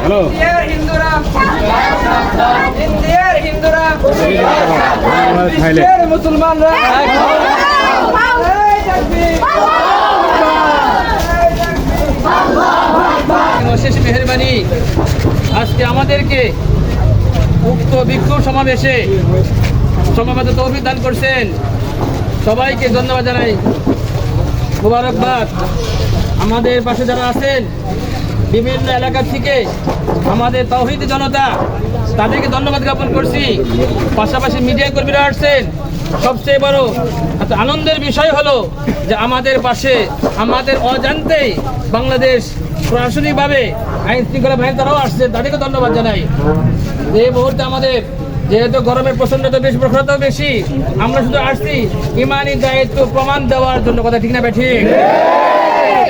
ইন্ডিয়ার হিন্দুরা, ইন্ডিয়ার হিন্দুরা, বিশ্বের মুসলমানরা, অশেষ মেহেরবানি আজকে আমাদেরকে উক্ত বিক্ষোভ সমাবেশে সমাবেত তৌফিক দান করছেন। সবাইকে ধন্যবাদ জানাই, মুবারকবাদ। আমাদের পাশে যারা আছেন বিভিন্ন এলাকা থেকে আমাদের তাওহীদি জনতা, তাদেরকে ধন্যবাদ জ্ঞাপন করছি। পাশাপাশি মিডিয়া কর্মীরা আসছেন। সবচেয়ে বড় আনন্দের বিষয় হলো যে আমাদের পাশে আমাদের অজান্তেই বাংলাদেশ প্রশাসনিকভাবে আইন শৃঙ্খলা বাহিনী তারাও আসছে, তাদেরকে ধন্যবাদ জানাই। এই মুহূর্তে আমাদের যেহেতু গরমের প্রচন্ডতা বেশি, প্রখরতাও বেশি, আমরা শুধু আসছি ইমানি দায়িত্ব প্রমাণ দেওয়ার জন্য। কথা ঠিক না ঠিক?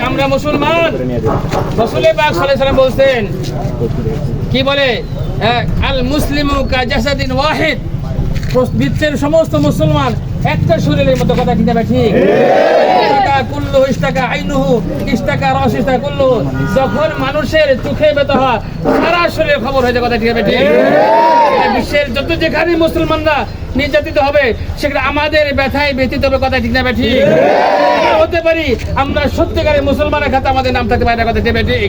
আমরা মুসলমান। রাসূল পাক সাল্লাল্লাহু আলাইহি ওয়াসাল্লাম বলছেন, কি বলে, আল মুসলিমু কা জাসাদিন ওয়াহিদ, বিশ্বের সমস্ত মুসলমান একটা শরীরের মতো। কথা ঠিক না ঠিক? কুল্লু ইস্তাকা আইনুহু ইস্তাকা রাস ইস্তাকা কুল্লু। যখন মানুষের চোখে ব্যথা হয় সারা শরীরে খবর হয়ে যায়। কথা ঠিক না ঠিক? বিশ্বের যত যেখানে মুসলমানরা নির্যাতিত হবে সেখানে আমাদের ব্যথায় ব্যথিত হবে। কথা ঠিক না ঠিক? হতে পারি আমরা সত্যিকারের মুসলমানের খাতে আমাদের নাম থাকতে পারে না। কথা ঠিক না ঠিক?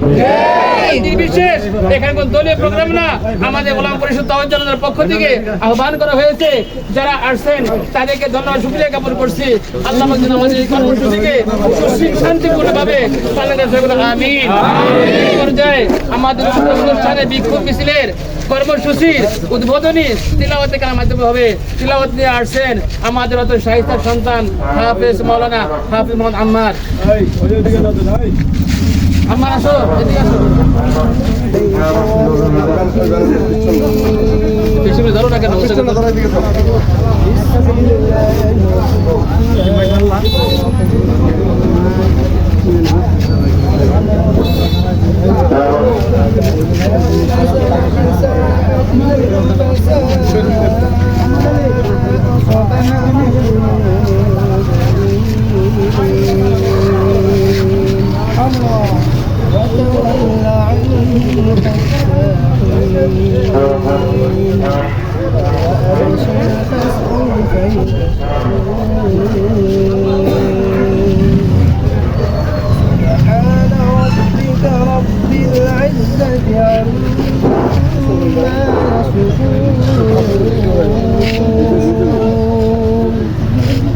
বিশেষ এখানে কোন দলীয় প্রোগ্রাম না, আমাদের ওলামা পরিষদ তাওহীদ জনতার পক্ষ থেকে আহ্বান করা হয়েছে। যারা আসছেন তাদেরকে ধন্যবাদ, শুকরিয়া জ্ঞাপন করছি। আল্লাহ পাক যেন আমাদের এই কর্মসূচিকে সুশীল শান্তিপূর্ণভাবে পালন করে। আমিন। এই পর্যায়ে আমাদের অনুষ্ঠানে বিক্ষোভ মিছিলের কর্মসূচির উদ্বোধনী তিলাওয়াতে কালামের মাধ্যমে হবে। তিলাওয়াত নিয়ে আসছেন আমাদের অত শাহিস্তার সন্তান হাফেজ মাওলানা হাফেজ মোহাম্মদ আম্মার। আম্মার আসো, এদিকে আসো। পিছনে ধরো না কেন?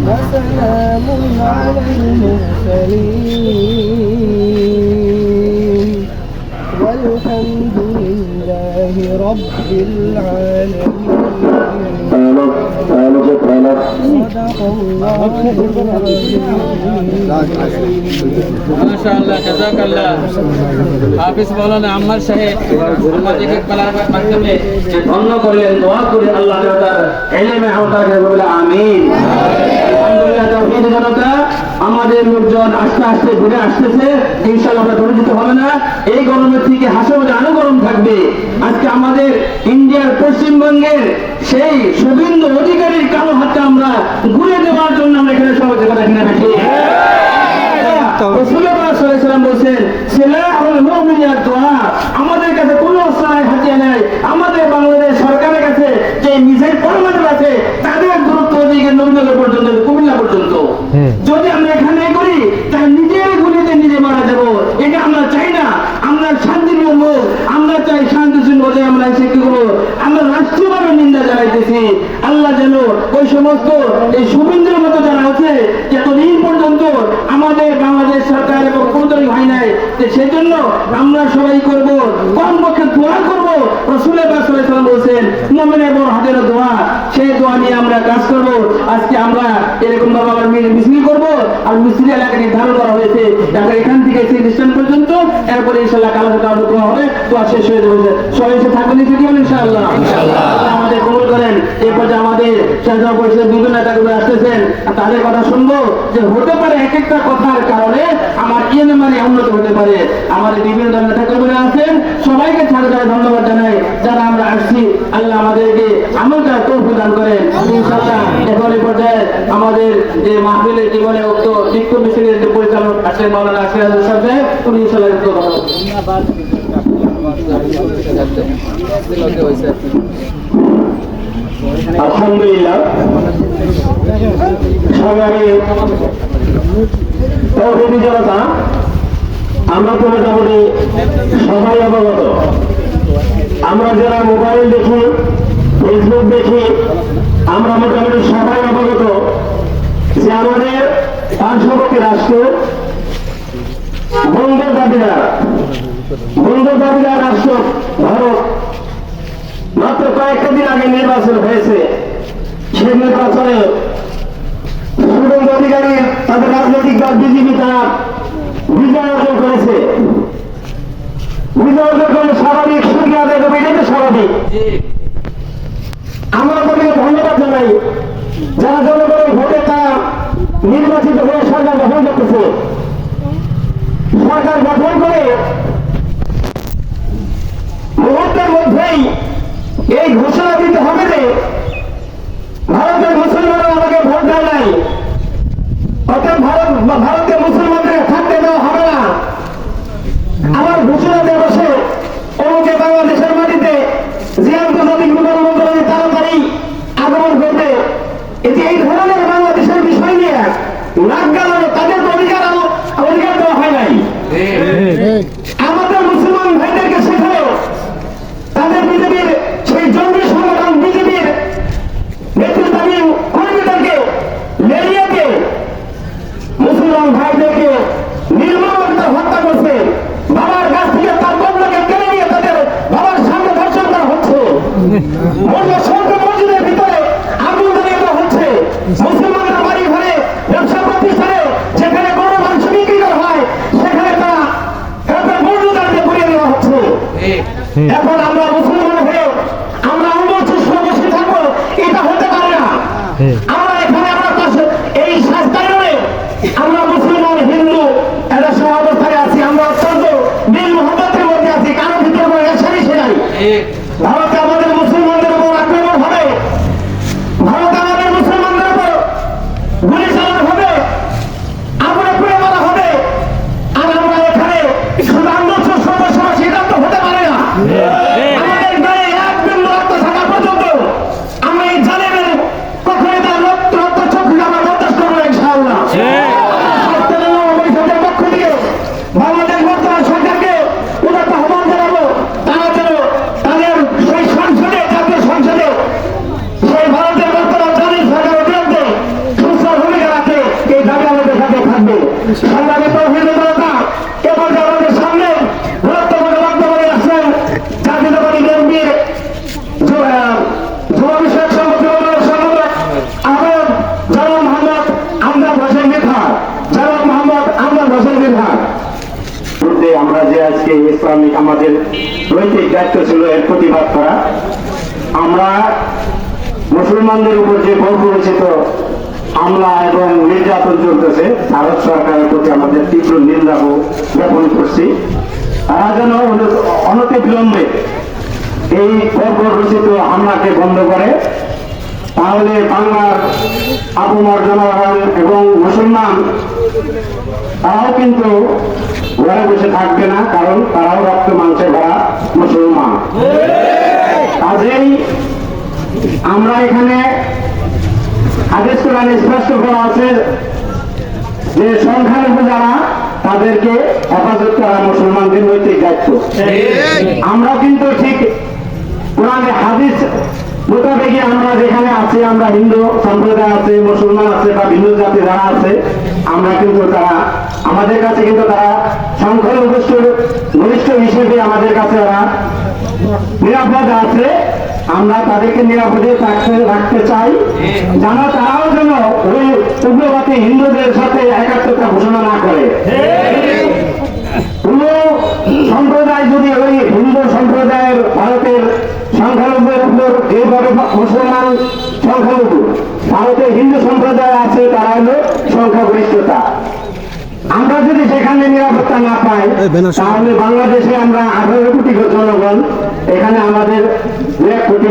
وسلام على المرسلين والحمد لله رب العالمين. মাশাআল্লাহ, জাযাকাল্লাহ। হাফেজ মাওলানা আম্মার সাহেব আমাদেরকে কালামের মাধ্যমে ধন্য করলেন। দোয়া করে আল্লাহ তাআলা ইলমে আওতাকে বলে আমিন। আলহামদুলিল্লাহ। তাওহীদি জনতা, আমাদের লোকজন আস্তে আস্তে ঘুরে আসতেছে। ইনশাআল্লাহ আমরা পরিচিত হবে না। এই গরমের থেকে হাসপাতালে আরো গরম থাকবে। আজকে আমাদের ইন্ডিয়ার পশ্চিমবঙ্গের সেই শুভেন্দু অধিকারীর কালো হাতটা আমরা ঘুরে দেওয়ার জন্য আমরা এখানে সবাই দেখা দেখি না বেশি। রাসূল পাক সাল্লাল্লাহু আলাইহি ওয়াসাল্লাম বলেন, সিলাহুল মুমিনিয়াত দুআ। আমাদের কাছে কোনো অস্ত্র হাতিয়ার নাই। আমাদের বাংলাদেশ সরকারের কাছে যে মিসাইল পরমাণু আছে তাদের গুরুত্ব দিকে নবীনগর পর্যন্ত, কুমিল্লা পর্যন্ত। যদি আমরা এখানে করি তাহলে নিজের গুলিতে নিজে মারা যাব। এটা আমরা চাই না। আমরা শান্তিপ্রিয় লোক, আমরা চাই শান্তি শৃঙ্খলা। আমরা এসে কি করবো? আমরা রাষ্ট্রীয়ভাবে নিন্দা জানাইতেছি। আল্লাহ যেন ওই সমস্ত এই শুভেন্দুর মতো যারা আছে, যতদিন পর্যন্ত আমাদের বাংলাদেশ সরকার এবং কোনতরই হয় নাই, সেজন্য আমরা সবাই করব, কমপক্ষে দোয়া করব। রাসূল পাক সাল্লাল্লাহু আলাইহি ওয়াসাল্লাম বলেছেন, মুমিনের বড় হাতের দোয়া, সেই দোয়া নিয়ে আমরা কাজ করব। আজকে আমরা এরকম ভাবে আবার মিছিল করব। আর মিছিল এলাকা নির্ধারণ করা হয়েছে, এখান থেকে সেই স্টেশন পর্যন্ত। এরপরে ইনশাআল্লাহ কালকে দোয়া হবে, দোয়া শেষ হয়ে যাবে। সবাই এসে থাকবেন ইনশাআল্লাহ। আমাদের কবুল করেন। এরপর যে আমাদের শাহজাহান পরিষদের বিভিন্ন নেতাগুলো আসতেছেন, তাদের কথা শুনবো। যে হতে পারে এক একটা কথার কারণে আমার মানে উন্নত হতে পারে। আমাদের বিভিন্ন ধরনের নেতাকর্মীরা আছেন, সবাইকে ছাড়া ধন্যবাদ জানাই। যারা আমরা আসছি, আল্লাহ আমাদেরকে আমলটা তৌফিক দান করেন ইনশাআল্লাহ। এখন এই পর্যায়ে আমাদের যে মাহফিলের জীবনে উক্ত বিক্ষোভ মিছিলের যে পরিচালক আছেন মাওলানা সিরাজুল সাহেব, উনি ইনশাআল্লাহ আলহামদুলিল্লাহ সংগ্রামী তৌহিদি জনতা, আমরা তো মোটামুটি সবাই অবগত। আমরা যারা মোবাইল দেখি, ফেসবুক দেখি, আমরা মোটামুটি সবাই অবগত যে আমাদের পার্শ্ববর্তী রাষ্ট্র বন্ধুর দাবিদার রাষ্ট্র ভারত মাত্র কয়েকটা দিন আগে নির্বাচন হয়েছে। সেই নির্বাচনে শুভেন্দু অধিকারী তাদের রাজনৈতিক দল বিজেপি তারা বিজয় অর্জন করেছে। বিজয় অর্জন করলে স্বাভাবিক, সুখী আদায় করবে, এটাই তো স্বাভাবিক। আমরা তাদেরকে ধন্যবাদ জানাই যারা জনগণের ভোটে তারা নির্বাচিত হয়ে সরকার গঠন করতেছে। সরকার গঠন করে মুহূর্তের মধ্যেই এই ঘোষণা দিতে হবে যে ভারতের মুসলমানরা আমাকে ভোট দেয় নাই, অর্থাৎ ভারতের মুসলমানদের থাকতে দেওয়া হবে না। আমার ঘোষণা দিয়ে বসে অমুকে বাংলাদেশের মাটিতে যে আন্তর্জাতিক বিমানবন্দরে তাড়াতাড়ি আগমন করবে, এটি এই ধরনের বাংলাদেশের বিষয় নিয়ে নাক গালানো তাদের অধিকার দেওয়া হয় নাই। আমাদের মুসলমান ভাইদেরকে শেখানো তাদের বিজেপির সেই জঙ্গি সংগঠন বিজেপির নেতৃত্বাধীন কর্মীদেরকে লেলিয়াকে মুসলমান ভাইদেরকে নির্মমভাবে হত্যা করছে। বাবার কাছ থেকে তার বন্ধুকে কেড়ে নিয়ে তাদের বাবার সামনে ধর্ষণ করা হচ্ছে। মসজিদের ভিতরে আগুন ধরিয়ে দেওয়া হচ্ছে। মুসলমানরা বাড়ি ঘরে ব্যবসা প্রতিষ্ঠানে যেখানে গরু মাংস বিক্রি করা হয় সেখানে তারা মজুদারকে করিয়ে দেওয়া হচ্ছে। এখন আমরা মুসলমান হয়ে আমরা বসে থাকবো, এটা হতে পারে না। আমরা এখানে আমরা এই শাস্তায়নে আমরা মুসলমান হিন্দু একটা সহ অবস্থায় আছি। আমরা অত্যন্ত দিল মহব্বতের মধ্যে আছি, কারো ভিতরে কোনো রেশারেশি নাই। ভারতে আমাদের মুসলমানদের উপর আক্রমণ হবে, ভারতে আমাদের মুসলমানদের উপর গুলি চালানো হবে, আমরা পুড়ে মারা হবে। আর আমরা এখানে শুধু আন্দোলন সদস্য সেটা তো হতে পারে না। আমাদের গায়ে এক বিন্দু রক্ত থাকা পর্যন্ত আমরা এই জালেমের কখনোই তার রক্ত চক্ষু আমরা বরদাস্ত করবো ইনশাআল্লাহ। পক্ষ থেকে বাংলাদেশ বর্তমান সরকারকে উদাত্ত আহ্বান জানাবো, তারা যেন তাদের সেই সংসদে, জাতীয় সংসদে সেই ভারতের বর্তমান জাতীয় সরকারের বিরুদ্ধে সুস্থ ভূমিকা রাখে। এই দাবি আমাদের সাথে থাকবে। সংগ্রামী তৌহিদি জনতা, এবার আমাদের সামনে গুরুত্বপূর্ণ বক্তব্য নিয়ে আসছেন জাতীয়তাবাদী বিএনপির যুব বিষয়ক সংগঠনের সম্পাদক আহমেদ জনাব মোহাম্মদ আমজাদ হোসেন মির্জা। জনাব মোহাম্মদ আমজাদ হোসেন মির্জা। আমরা যে আজকে ইসলামিক আমাদের নৈতিক দায়িত্ব ছিল এর প্রতিবাদ করা। আমরা মুসলমানদের উপর যে বর্বরচিত হামলা এবং নির্যাতন চলতেছে, ভারত সরকারের প্রতি আমাদের তীব্র নিন্দা জ্ঞাপন করছি। তারা যেন অনতিবিলম্বে এই বর্বরচিত হামলাকে বন্ধ করে, তাহলে বাংলার আপমর জনগণ এবং মুসলমান তারাও কিন্তু ঘরে বসে থাকবে না, কারণ তারাও রক্ত মাংসে ভরা মুসলমান। কাজেই আমরা এখানে হাদিস কোরআনে স্পষ্ট করা আছে যে সংখ্যালঘু যারা তাদেরকে হেফাজত করা মুসলমানদের নৈতিক দায়িত্ব। আমরা কিন্তু ঠিক কোরআনে হাদিস মোতাবেকই আমরা যেখানে আছি, আমরা হিন্দু সম্প্রদায় আছে, মুসলমান আছে বা ভিন্ন জাতি যারা আছে, আমরা কিন্তু তারা আমাদের কাছে কিন্তু তারা সংখ্যালঘু ঘনিষ্ঠ হিসেবে আমাদের কাছে ওরা নিরাপদ আছে। আমরা তাদেরকে নিরাপদে রাখতে চাই, যেন তারাও যেন ওই উগ্রবাদী হিন্দুদের সাথে একাত্মতা ঘোষণা না করে। কোন সম্প্রদায় যদি ওই হিন্দু সম্প্রদায়ের ভারতের সংখ্যালঘুর উপর যেভাবে মুসলমান সংখ্যালঘু, ভারতের হিন্দু সম্প্রদায় আছে, তারা হলো সংখ্যাগরিষ্ঠতা। আমরা যদি সেখানে নিরাপত্তা না পাই, তাহলে বাংলাদেশে আমরা 18 কোটি জনগণ, এখানে আমাদের 1 কোটি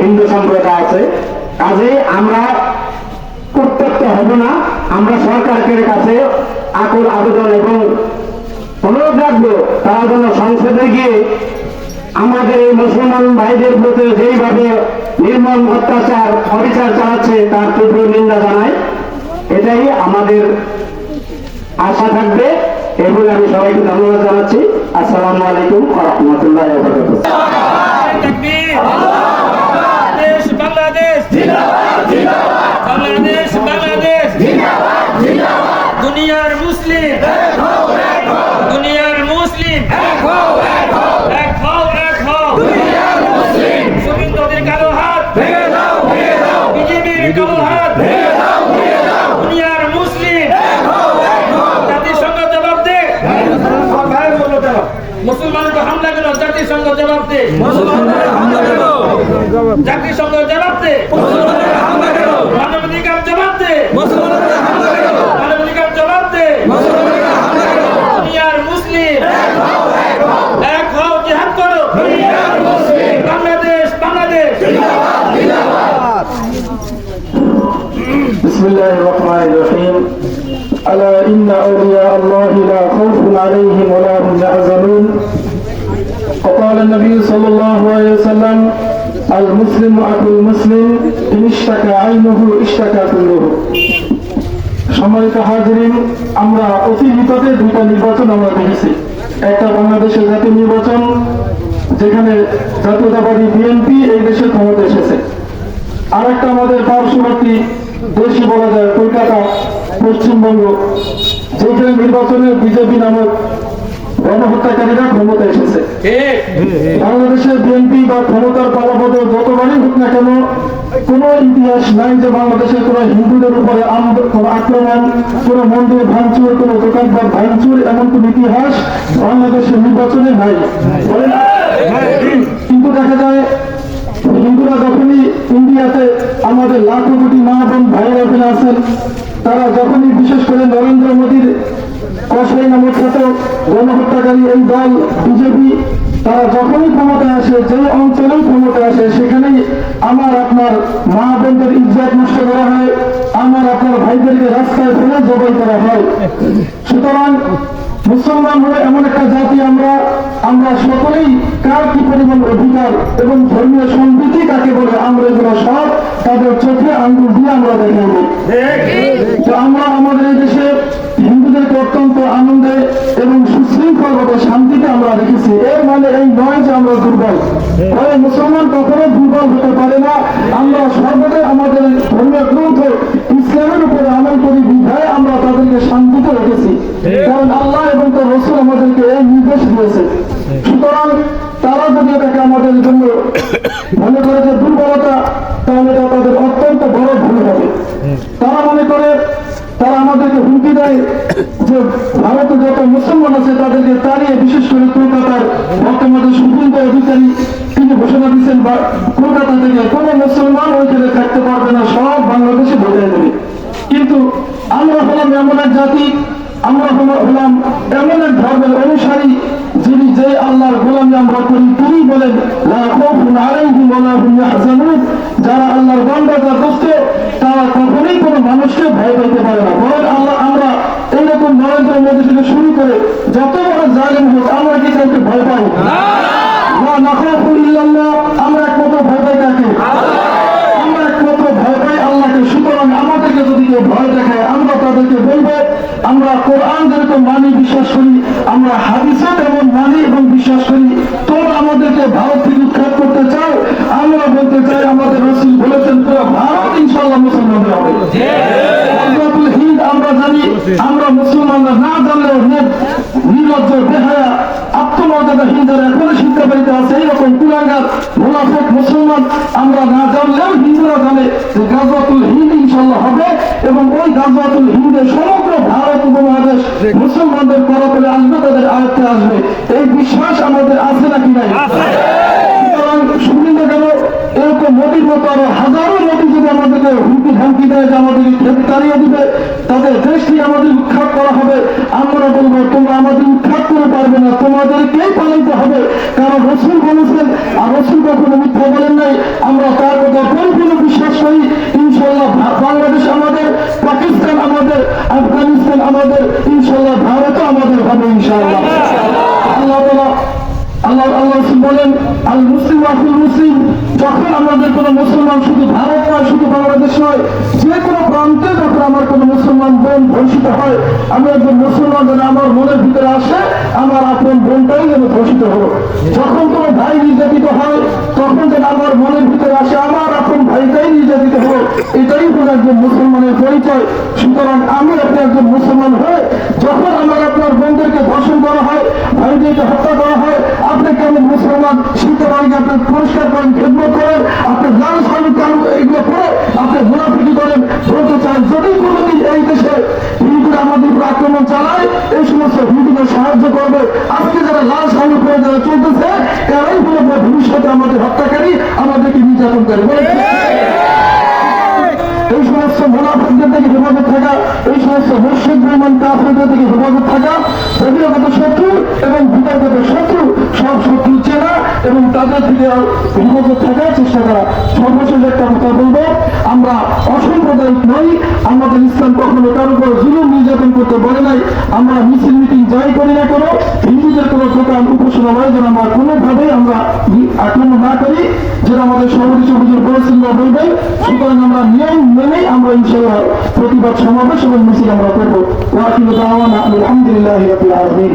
হিন্দু সম্প্রদায় আছে। কাজেই আমরা উত্তপ্ত হব না। আমরা সরকারের কাছে আকুল আবেদন এবং অনুরোধ রাখবো, তারা যেন সংসদে গিয়ে আমাদের এই মুসলমান ভাইদের প্রতি যেইভাবে নির্মম অত্যাচার অবিচার চালাচ্ছে তার তীব্র নিন্দা জানাই। এটাই আমাদের আশা থাকবে। এই বলে আমি সবাইকে ধন্যবাদ জানাচ্ছি। আসসালামু আলাইকুম ওয়া রাহমাতুল্লাহি ওয়া বারাকাতুহু। তাকবীর! বাংলাদেশ বাংলাদেশ বাংলাদেশ বাংলাদেশ দুনিয়ার মুসলিম দুনিয়ার মুসলিম এক হও সুবিন্দদের কালো হাত বিজেপির কালো হাত দুনিয়ার মুসলিম জাতিসংঘ জবাব দে মুসলমানকে হামলা কেন জাতিসংঘ জবাব দে জাতিসংঘ জবাব দে মানবাধিকার জবাব দে মানবাধিকার জবাব দে দুনিয়ার মুসলিম এক হও জিহাদ করো বাংলাদেশ বাংলাদেশ বিসমিল্লাহির রহমানির রহিম। আলা ইন্না আউলিয়া আল্লাহি লা খাউফুন আলাইহিম ওয়া লা হুম ইয়াহজানুন। وقال النبي صلى الله عليه وسلم المسلم أخو المسلم إن اشتكى عينه اشتكى كله। সম্মানিত হাজিরিন, আমরা অতি নিকটে দুইটা নির্বাচন আমরা দেখেছি। একটা বাংলাদেশের জাতীয় নির্বাচন, যেখানে জাতীয়তাবাদী বিএনপি এই দেশের ক্ষমতা এসেছে। আর একটা আমাদের পার্শ্ববর্তী দেশই বলা যায় কলকাতা, পশ্চিমবঙ্গ, যেখানে নির্বাচনে বিজেপি নামক গণহত্যাকারীরা ক্ষমতা এসেছে। বাংলাদেশের বিএনপি বা ক্ষমতার পালাপথে যতবারই হোক না কেন, কোন ইতিহাস নাই যে বাংলাদেশের কোন হিন্দুদের উপরে কোন আক্রমণ, কোন মন্দির ভাঙচুর, কোন দোকানপাট ভাঙচুর, এমন কোন ইতিহাস বাংলাদেশের নির্বাচনে নাই। কিন্তু দেখা যায় হিন্দুরা যখনই ইন্ডিয়াতে আমাদের লাখো কোটি মা বোন ভাইয়েরা ওখানে আছেন, তারা যখনই বিশেষ করে নরেন্দ্র মোদীর কসাই নামক খ্যাত গণহত্যাকারী এই দল বিজেপি, তারা যখনই ক্ষমতায় আসে, যে অঞ্চলেই ক্ষমতায় আসে, সেখানেই আমার আপনার মা বোনদের ইজ্জত নষ্ট করা হয়, আমার আপনার ভাইদেরকে রাস্তায় ফেলে জবাই করা হয়। সুতরাং মুসলমান হলে এমন একটা জাতি, আমরা সকলেই কার কি পরিমাণ অধিকার এবং ধর্মীয় সম্প্রীতি কাকে বলে আমরা এগুলো সব তাদের চোখে আঙ্গুল দিয়ে আমরা দেখাব। তো আমরা আমাদের এই দেশে হিন্দুদেরকে অত্যন্ত আনন্দে এবং সুশৃঙ্খলভাবে শান্তিতে আমরা রেখেছি। এর মানে এই নয় যে আমরা দুর্বল, তবে মুসলমান কখনো দুর্বল হতে পারে না। আমরা সর্বদাই আমাদের ধর্মীয় গ্রন্থ ইসলামের উপরে আমল করি বিধায় আমরা তাদেরকে শান্তিতে রেখেছি, কারণ আল্লাহ এবং তার রাসূল আমাদেরকে এই নির্দেশ দিয়েছে। সুতরাং তারা যদি এটাকে আমাদের জন্য মনে করে যে দুর্বলতা, তাহলে এটা তাদের অত্যন্ত বড় ভুল হবে। তারা মনে করে, তারা আমাদেরকে হুমকি দেয় যে ভারতে যত মুসলমান আছে তাদেরকে তাড়িয়ে, বিশেষ করে কলকাতার বর্তমানে সুপ্রিম অধিকারী তিনি ঘোষণা দিচ্ছেন কলকাতা থেকে কোনো মুসলমান ওইখানে থাকতে পারবে না, সব বাংলাদেশে ঢুকে দেবে। কিন্তু আমরা হলাম এমন এক জাতি, আমরা হলাম এমন এক ধর্মের অনুসারী, যিনি যে আল্লাহর গোলামি আমরা করি, তিনি বলেন লা খাউফুন আলাইহিম ওয়া লা হুম ইয়াহজানুন। যারা আল্লাহর বান্দা, যারা দোস্ত, তারা কখনোই কোনো মানুষকে ভয় পাইতে পারে না। বরং আমরা এইরকম নরেন্দ্র মোদী থেকে শুরু করে যত বড় জালেম হোক, আমরা কি কাউকে ভয় পাই না? নাখাফু ইল্লাল্লাহ। আমরা একমাত্র ভয় পাই কাকে? আমরা একমাত্র ভয় পাই আল্লাহকে। সুতরাং আমাদেরকে যদি কেউ ভয় দেখায়, আমরা তাদেরকে বলবো, আমরা কোরআন যেরকম মানি, বিশ্বাস করি, আমরা হাদিসও তেমন মানি এবং বিশ্বাস করি। তোমরা আমাদেরকে ভারত থেকে উৎখাত করতে চাও, আমরা বলতে চাই আমাদের রাসূল বলেছেন পুরো ভারত ইনশাআল্লাহ মুসলমানদের হবে। হিন্দ আমরা জানি, আমরা মুসলমানরা না জানলেও নির্লজ্জ, বেহায়া, আত্মমর্যাদা হিন্দুরা এখনো শিক্ষা বাড়িতে আছে। এইরকম কুলাঙ্গার মুনাফিক মুসলমান আমরা না জানলেও হিন্দুরা জানে যে গাজওয়াতুল হিন্দ ইনশাআল্লাহ হবে, এবং ওই গাজওয়াতুল হিন্দে সমগ্র ভারত উপমহাদেশ মুসলমানদের করতলে আসবে, তাদের আয়ত্তে আসবে। এই বিশ্বাস আমাদের আছে নাকি নাই? সুতরাং সুবিধা গেল এরকম মোদীর মতো আরো হাজারো মোদী যদি আমাদেরকে হুমকি ধামকি দেয় যে আমাদেরকে খেতে তাড়িয়ে দিবে, তাদের দেশ থেকে আমাদের উৎখাত করা হবে, আমরা বলবো তোমরা আমাদের উৎখাত করে পারবে না, তোমাদেরকেই পালাইতে হবে। কারণ রাসূল বলেছেন, আর রাসূল কখনো মিথ্যা বলেন নাই। আমরা তার কথা পরিপূর্ণ বিশ্বাস করি। ইনশাআল্লাহ বাংলাদেশ আমাদের, পাকিস্তান আমাদের, আফগানিস্তান আমাদের, ইনশাআল্লাহ ভারতও আমাদের হবে ইনশাআল্লাহ। আল্লাহ তাআলা আল্লাহ বলেন আল মুসলিম আকুল মুসলিম, যখন আমাদের কোনো মুসলমান শুধু ভারত নয়, শুধু বাংলাদেশ নয়, যে কোনো প্রান্তে যখন আমার কোনো মুসলমান বোন ধর্ষিত হয়, আমি একজন মুসলমান যেন আমার মনের ভিতরে আসে আমার আপন বোনটাই যেন ধর্ষিত হলো। যখন কোনো ভাই নির্যাতিত হয়, তখন যেন আমার মনের ভিতরে আসে আমার আপন ভাইটাই নির্যাতিত হলো। এটাই হলো একজন মুসলমানের পরিচয়। সুতরাং আমি আপনি একজন মুসলমান হয়ে যখন আমার আপনার বোনদেরকে ধর্ষণ করা হয়, ভাইদেরকে হত্যা করা হয়, আপনি কেমন মুসলমান শিখতে পারেন, আপনি পরিষ্কার করেন, খেদমত করেন, আপনি লাল সালু চালু এগুলো করে আপনি মুনাফিকি করেন। বলতে চান যদি কোনোদিন এই দেশে হিন্দুরা আমাদের উপর আক্রমণ চালায়, এই সমস্ত হিন্দুদের সাহায্য করবে। আজকে যারা লাল সালু করে যারা চলতেছে, এরাই হলো ভবিষ্যতে আমাদের হত্যাকারী, আমাদেরকে নির্যাতন করে। এই সমস্ত মুনাফিকদের থেকে হেফাজত থাকা, এই সমস্ত মুশরিক বেঈমান কাফেরদের থেকে হেফাজত থাকা, বহিরাগত শত্রু এবং ভিতরগত শত্রু, সব শত্রু চেনা এবং তাদের থেকে হেফাজত থাকার চেষ্টা করা। সর্বশেষ একটা কথা বলবো, আমরা অসাম্প্রদায়িক নই, আমাদের ইসলাম কখনো কারো উপর জুলুম নির্যাতন করতে বলে নাই। আমরা মিছিল মিটিং যাই করি না করো, হিন্দুদের কোনো দোকান উপাসনালয় যেন আমরা কোনোভাবেই আমরা আক্রমণ না করি, যেটা আমাদের সভাপতি হুজুর বলেছেন বা বলবেন। সুতরাং আমরা নিয়ম মেনেই আমরা ইনশাআল্লাহ প্রতিবাদ সমাবেশ এবং মিছিল আমরা করবো। ওয়াকিল দাওয়ানা আলহামদুলিল্লাহি রাব্বিল আলামিন।